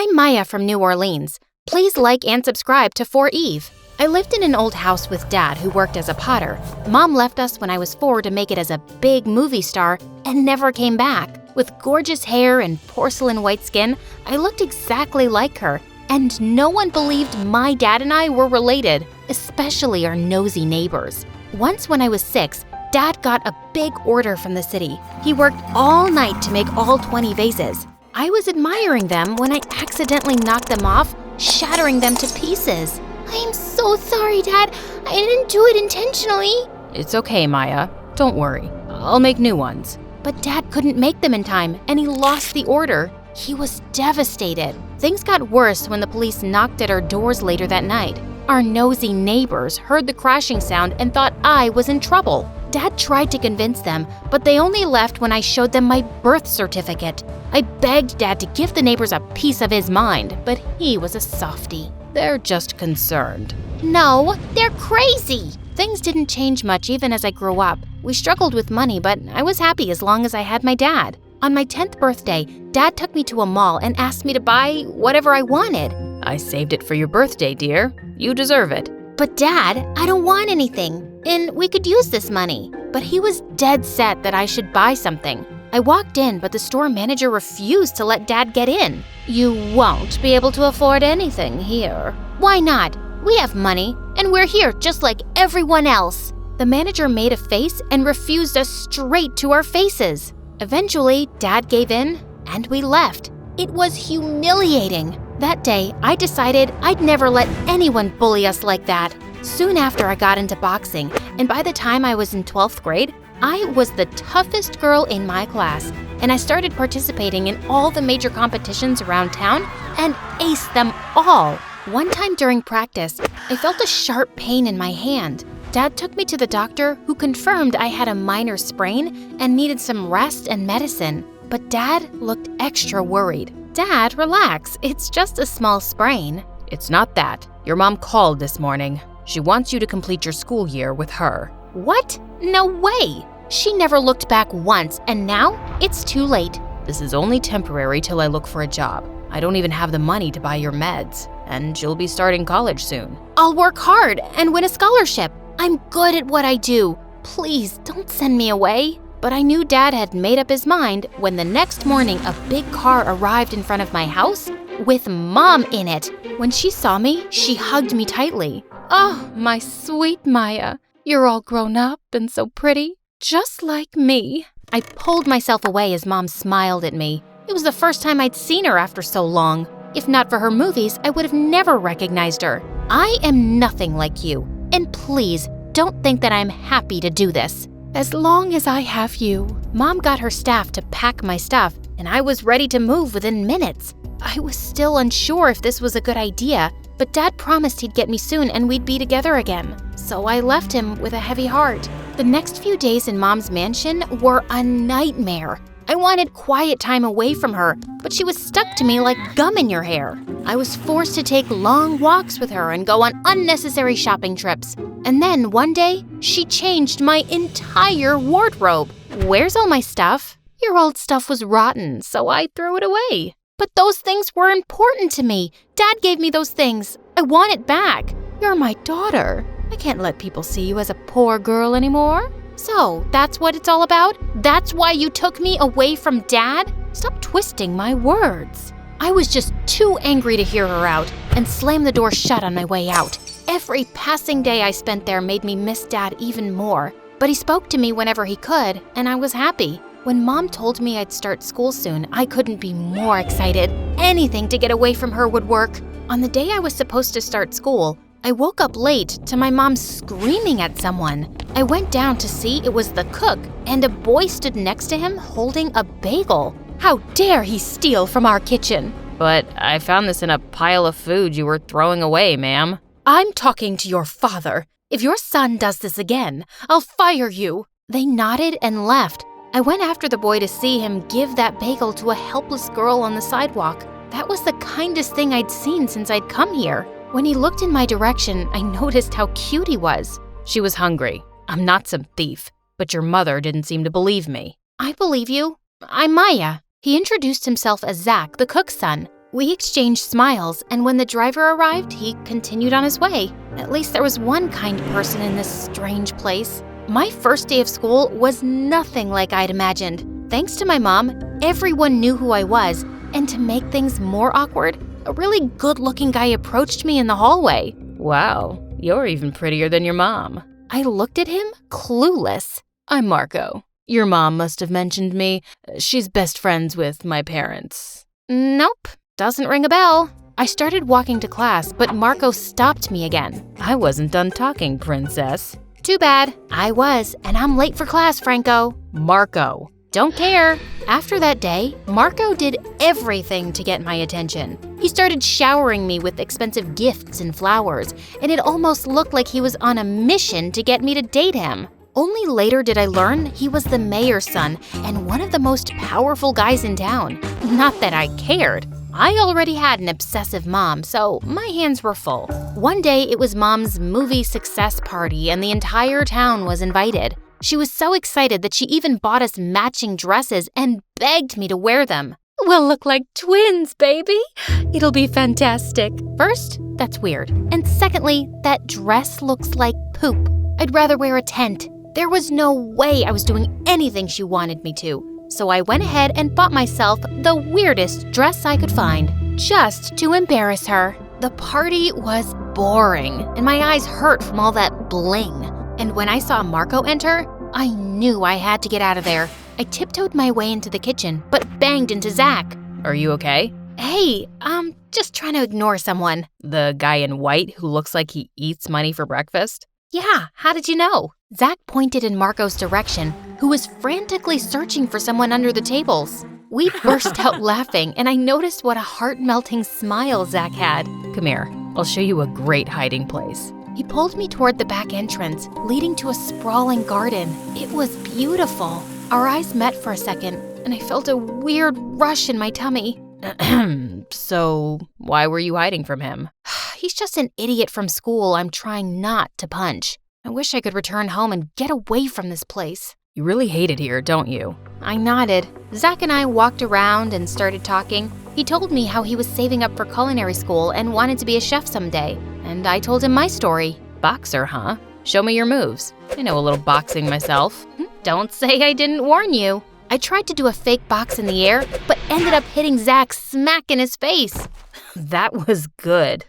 I'm Maya from New Orleans. Please like and subscribe to For Eve. I lived in an old house with Dad who worked as a potter. Mom left us when I was 4 to make it as a big movie star and never came back. With gorgeous hair and porcelain white skin, I looked exactly like her, and no one believed my dad and I were related, especially our nosy neighbors. Once when I was 6, Dad got a big order from the city. He worked all night to make all 20 vases. I was admiring them when I accidentally knocked them off, shattering them to pieces. I am so sorry, Dad. I didn't do it intentionally. It's okay, Maya. Don't worry. I'll make new ones. But Dad couldn't make them in time, and he lost the order. He was devastated. Things got worse when the police knocked at our doors later that night. Our nosy neighbors heard the crashing sound and thought I was in trouble. Dad tried to convince them, but they only left when I showed them my birth certificate. I begged Dad to give the neighbors a piece of his mind, but he was a softie. They're just concerned. No, they're crazy! Things didn't change much even as I grew up. We struggled with money, but I was happy as long as I had my dad. On my 10th birthday, Dad took me to a mall and asked me to buy whatever I wanted. I saved it for your birthday, dear. You deserve it. But Dad, I don't want anything, and we could use this money. But he was dead set that I should buy something. I walked in, but the store manager refused to let Dad get in. You won't be able to afford anything here. Why not? We have money, and we're here just like everyone else. The manager made a face and refused us straight to our faces. Eventually, Dad gave in, and we left. It was humiliating. That day, I decided I'd never let anyone bully us like that. Soon after, I got into boxing, and by the time I was in 12th grade, I was the toughest girl in my class, and I started participating in all the major competitions around town and aced them all. One time during practice, I felt a sharp pain in my hand. Dad took me to the doctor, who confirmed I had a minor sprain and needed some rest and medicine. But Dad looked extra worried. Dad, relax. It's just a small sprain. It's not that. Your mom called this morning. She wants you to complete your school year with her. What? No way! She never looked back once, and now it's too late. This is only temporary till I look for a job. I don't even have the money to buy your meds, and you'll be starting college soon. I'll work hard and win a scholarship. I'm good at what I do. Please, don't send me away. But I knew Dad had made up his mind when the next morning a big car arrived in front of my house with Mom in it. When she saw me, she hugged me tightly. Oh, my sweet Maya. You're all grown up and so pretty, just like me. I pulled myself away as Mom smiled at me. It was the first time I'd seen her after so long. If not for her movies, I would have never recognized her. I am nothing like you. And please, don't think that I'm happy to do this. As long as I have you. Mom got her staff to pack my stuff, and I was ready to move within minutes. I was still unsure if this was a good idea, but Dad promised he'd get me soon and we'd be together again. So I left him with a heavy heart. The next few days in Mom's mansion were a nightmare. I wanted quiet time away from her, but she was stuck to me like gum in your hair. I was forced to take long walks with her and go on unnecessary shopping trips. And then one day, she changed my entire wardrobe. Where's all my stuff? Your old stuff was rotten, so I threw it away. But those things were important to me. Dad gave me those things. I want it back. You're my daughter. I can't let people see you as a poor girl anymore. So, that's what it's all about? That's why you took me away from Dad? Stop twisting my words. I was just too angry to hear her out and slammed the door shut on my way out. Every passing day I spent there made me miss Dad even more. But he spoke to me whenever he could, and I was happy. When Mom told me I'd start school soon, I couldn't be more excited. Anything to get away from her would work. On the day I was supposed to start school, I woke up late to my mom screaming at someone. I went down to see it was the cook, and a boy stood next to him holding a bagel. How dare he steal from our kitchen? But I found this in a pile of food you were throwing away, ma'am. I'm talking to your father. If your son does this again, I'll fire you. They nodded and left. I went after the boy to see him give that bagel to a helpless girl on the sidewalk. That was the kindest thing I'd seen since I'd come here. When he looked in my direction, I noticed how cute he was. She was hungry. I'm not some thief, but your mother didn't seem to believe me. I believe you. I'm Maya. He introduced himself as Zach, the cook's son. We exchanged smiles, and when the driver arrived, he continued on his way. At least there was one kind person in this strange place. My first day of school was nothing like I'd imagined. Thanks to my mom, everyone knew who I was, and to make things more awkward, a really good-looking guy approached me in the hallway. Wow, you're even prettier than your mom. I looked at him, clueless. I'm Marco. Your mom must have mentioned me. She's best friends with my parents. Nope, doesn't ring a bell. I started walking to class, but Marco stopped me again. I wasn't done talking, princess. Too bad. I was, and I'm late for class, Franco. Marco. Don't care. After that day, Marco did everything to get my attention. He started showering me with expensive gifts and flowers, and it almost looked like he was on a mission to get me to date him. Only later did I learn he was the mayor's son and one of the most powerful guys in town. Not that I cared. I already had an obsessive mom, so my hands were full. One day, it was Mom's movie success party, and the entire town was invited. She was so excited that she even bought us matching dresses and begged me to wear them. We'll look like twins, baby. It'll be fantastic. First, that's weird. And secondly, that dress looks like poop. I'd rather wear a tent. There was no way I was doing anything she wanted me to. So I went ahead and bought myself the weirdest dress I could find, just to embarrass her. The party was boring, and my eyes hurt from all that bling. And when I saw Marco enter, I knew I had to get out of there. I tiptoed my way into the kitchen, but banged into Zach. Are you okay? Hey, I'm just trying to ignore someone. The guy in white who looks like he eats money for breakfast? Yeah, how did you know? Zach pointed in Marco's direction, who was frantically searching for someone under the tables. We burst out laughing, and I noticed what a heart-melting smile Zach had. Come here, I'll show you a great hiding place. He pulled me toward the back entrance, leading to a sprawling garden. It was beautiful. Our eyes met for a second, and I felt a weird rush in my tummy. So, why were you hiding from him? He's just an idiot from school I'm trying not to punch. I wish I could return home and get away from this place. You really hate it here, don't you? I nodded. Zach and I walked around and started talking. He told me how he was saving up for culinary school and wanted to be a chef someday. And I told him my story. Boxer, huh? Show me your moves. I know a little boxing myself. Don't say I didn't warn you. I tried to do a fake box in the air, but ended up hitting Zach smack in his face. That was good.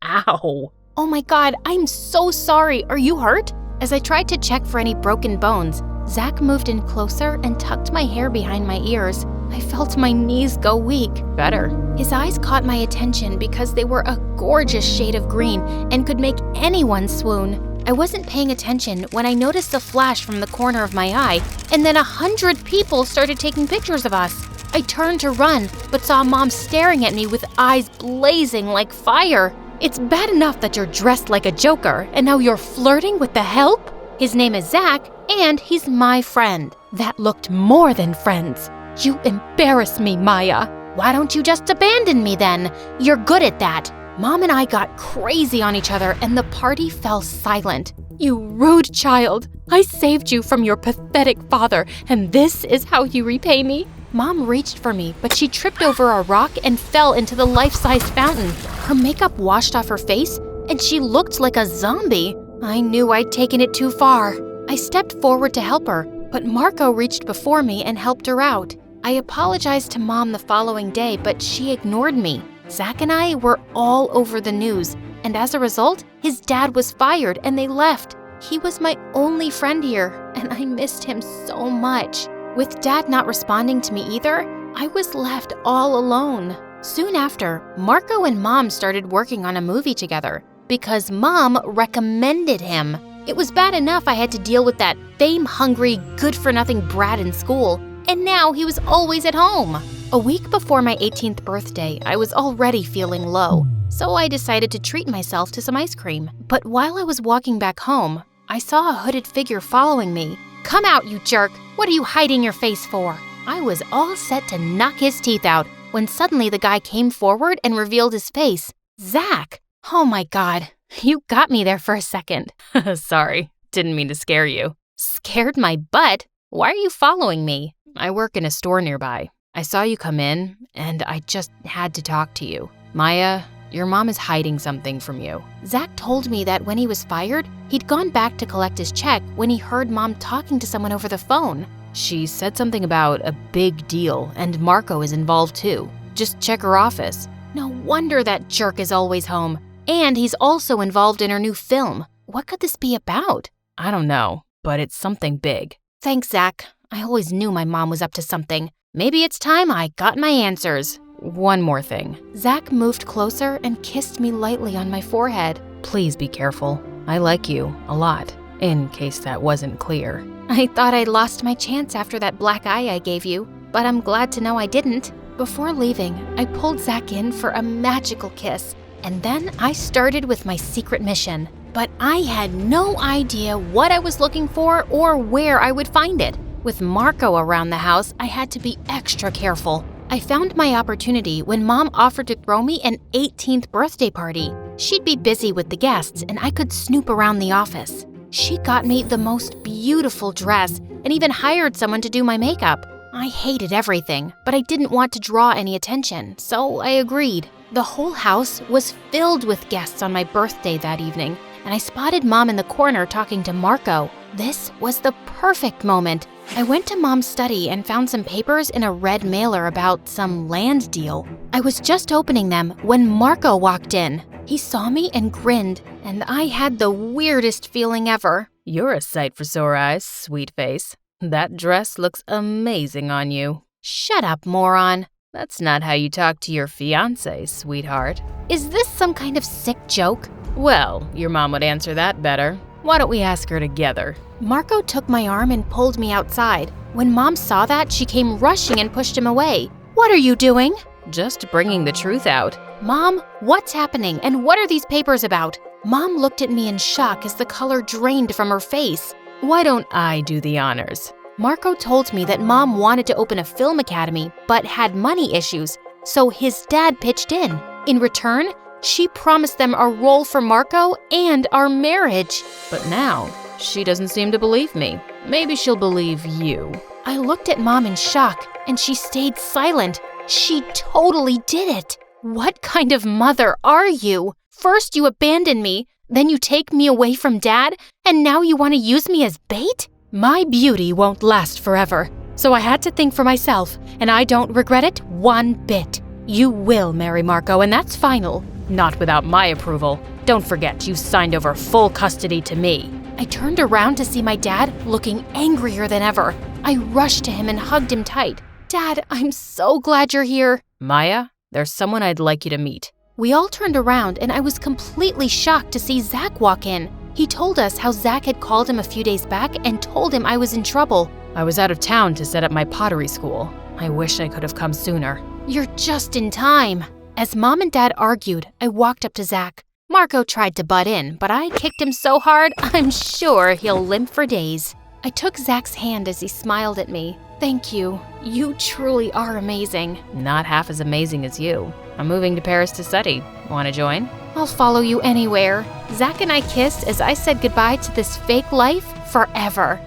Ow. Oh my God, I'm so sorry. Are you hurt? As I tried to check for any broken bones, Zach moved in closer and tucked my hair behind my ears. I felt my knees go weak. Better. His eyes caught my attention because they were a gorgeous shade of green and could make anyone swoon. I wasn't paying attention when I noticed a flash from the corner of my eye, and then 100 people started taking pictures of us. I turned to run, but saw Mom staring at me with eyes blazing like fire. It's bad enough that you're dressed like a joker, and now you're flirting with the help? His name is Zach, and he's my friend. That looked more than friends. You embarrass me, Maya. Why don't you just abandon me then? You're good at that. Mom and I got crazy on each other, and the party fell silent. You rude child. I saved you from your pathetic father, and this is how you repay me? Mom reached for me, but she tripped over a rock and fell into the life-sized fountain. Her makeup washed off her face, and she looked like a zombie. I knew I'd taken it too far. I stepped forward to help her, but Marco reached before me and helped her out. I apologized to Mom the following day, but she ignored me. Zach and I were all over the news, and as a result, his dad was fired and they left. He was my only friend here, and I missed him so much. With Dad not responding to me either, I was left all alone. Soon after, Marco and Mom started working on a movie together because Mom recommended him. It was bad enough I had to deal with that fame-hungry, good-for-nothing brat in school, and now he was always at home. A week before my 18th birthday, I was already feeling low, so I decided to treat myself to some ice cream. But while I was walking back home, I saw a hooded figure following me. "Come out, you jerk! What are you hiding your face for?" I was all set to knock his teeth out when suddenly the guy came forward and revealed his face. Zach! Oh my God, you got me there for a second. Sorry, didn't mean to scare you. Scared my butt? Why are you following me? I work in a store nearby. I saw you come in, and I just had to talk to you. Maya, your mom is hiding something from you. Zach told me that when he was fired, he'd gone back to collect his check when he heard Mom talking to someone over the phone. She said something about a big deal, and Marco is involved too. Just check her office. No wonder that jerk is always home. And he's also involved in her new film. What could this be about? I don't know, but it's something big. Thanks, Zach. I always knew my mom was up to something. Maybe it's time I got my answers. One more thing. Zach moved closer and kissed me lightly on my forehead. Please be careful. I like you a lot, in case that wasn't clear. I thought I'd lost my chance after that black eye I gave you, but I'm glad to know I didn't. Before leaving, I pulled Zach in for a magical kiss, and then I started with my secret mission. But I had no idea what I was looking for or where I would find it. With Marco around the house, I had to be extra careful. I found my opportunity when Mom offered to throw me an 18th birthday party. She'd be busy with the guests, and I could snoop around the office. She got me the most beautiful dress and even hired someone to do my makeup. I hated everything, but I didn't want to draw any attention, so I agreed. The whole house was filled with guests on my birthday that evening, and I spotted Mom in the corner talking to Marco. This was the perfect moment. I went to Mom's study and found some papers in a red mailer about some land deal. I was just opening them when Marco walked in. He saw me and grinned, and I had the weirdest feeling ever. You're a sight for sore eyes, sweet face. That dress looks amazing on you. Shut up, moron. That's not how you talk to your fiancé, sweetheart. Is this some kind of sick joke? Well, your mom would answer that better. Why don't we ask her together? Marco took my arm and pulled me outside. When Mom saw that, she came rushing and pushed him away. What are you doing? Just bringing the truth out. Mom, what's happening and what are these papers about? Mom looked at me in shock as the color drained from her face. Why don't I do the honors? Marco told me that Mom wanted to open a film academy but had money issues, so his dad pitched in. In return, she promised them a role for Marco and our marriage. But now, she doesn't seem to believe me. Maybe she'll believe you. I looked at Mom in shock, and she stayed silent. She totally did it. What kind of mother are you? First you abandon me, then you take me away from Dad, and now you want to use me as bait? My beauty won't last forever, so I had to think for myself, and I don't regret it one bit. You will marry Marco, and that's final. Not without my approval. Don't forget, you signed over full custody to me. I turned around to see my dad looking angrier than ever. I rushed to him and hugged him tight. Dad, I'm so glad you're here. Maya, there's someone I'd like you to meet. We all turned around and I was completely shocked to see Zach walk in. He told us how Zach had called him a few days back and told him I was in trouble. I was out of town to set up my pottery school. I wish I could have come sooner. You're just in time. As Mom and Dad argued, I walked up to Zach. Marco tried to butt in, but I kicked him so hard, I'm sure he'll limp for days. I took Zach's hand as he smiled at me. Thank you. You truly are amazing. Not half as amazing as you. I'm moving to Paris to study. Want to join? I'll follow you anywhere. Zach and I kissed as I said goodbye to this fake life forever.